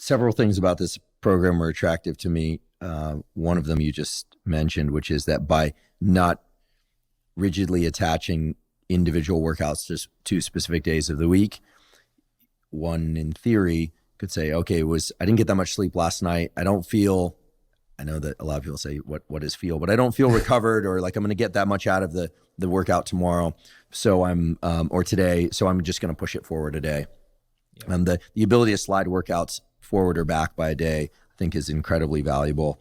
several things about this program are attractive to me. One of them you just mentioned, which is that by not rigidly attaching individual workouts to specific days of the week, one in theory could say, okay, I didn't get that much sleep last night. I know that a lot of people say, what is feel, but I don't feel recovered, or like I'm going to get that much out of the workout tomorrow. So or today. So I'm just going to push it forward a day. Yeah. The ability to slide workouts forward or back by a day, I think, is incredibly valuable.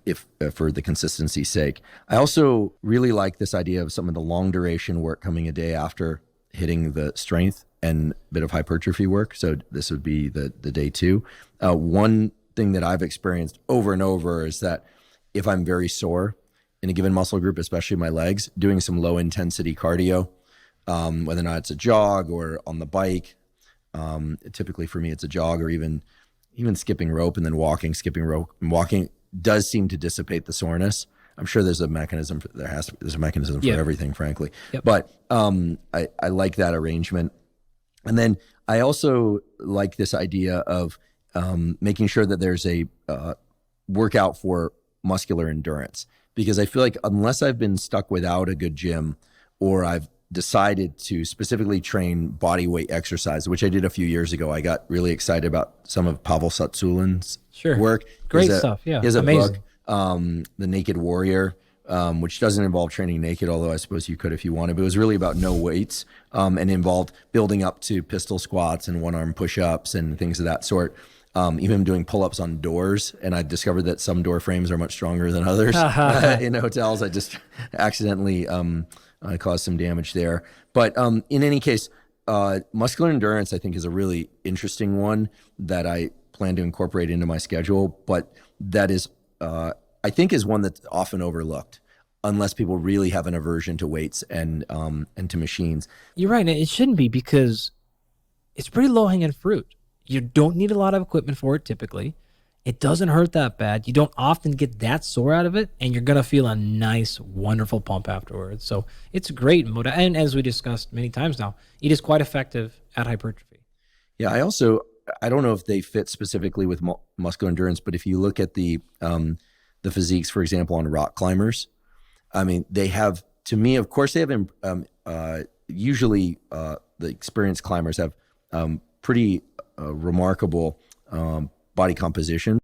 If for the consistency's sake. I also really like this idea of some of the long duration work coming a day after hitting the strength and a bit of hypertrophy work. So this would be the day 2. One thing that I've experienced over and over is that if I'm very sore in a given muscle group, especially my legs, doing some low intensity cardio, whether or not it's a jog or on the bike, typically for me it's a jog, or even skipping rope and then walking, skipping rope and walking, does seem to dissipate the soreness. I'm sure there's a mechanism. There's a mechanism for everything, frankly. Yep. But I like that arrangement. And then I also like this idea of making sure that there's a workout for muscular endurance, because I feel like unless I've been stuck without a good gym, or I've decided to specifically train body weight exercise, which I did a few years ago. I got really excited about some of Pavel Tsatsoulin's work. Great stuff. Yeah. He has a book, The Naked Warrior, which doesn't involve training naked, although I suppose you could if you wanted. But it was really about no weights, and involved building up to pistol squats and one-arm push-ups and things of that sort. Even doing pull-ups on doors. And I discovered that some door frames are much stronger than others in hotels. I just accidentally caused some damage there. But in any case, muscular endurance, I think, is a really interesting one that I plan to incorporate into my schedule. But that is, I think, is one that's often overlooked, unless people really have an aversion to weights and to machines. You're right. It shouldn't be, because it's pretty low-hanging fruit. You don't need a lot of equipment for it typically. It doesn't hurt that bad. You don't often get that sore out of it, and you're going to feel a nice, wonderful pump afterwards. So it's great. And as we discussed many times now, it is quite effective at hypertrophy. Yeah, I don't know if they fit specifically with muscular endurance, but if you look at the physiques, for example, on rock climbers, I mean, they have, to me, of course, they have, usually the experienced climbers have pretty remarkable body composition.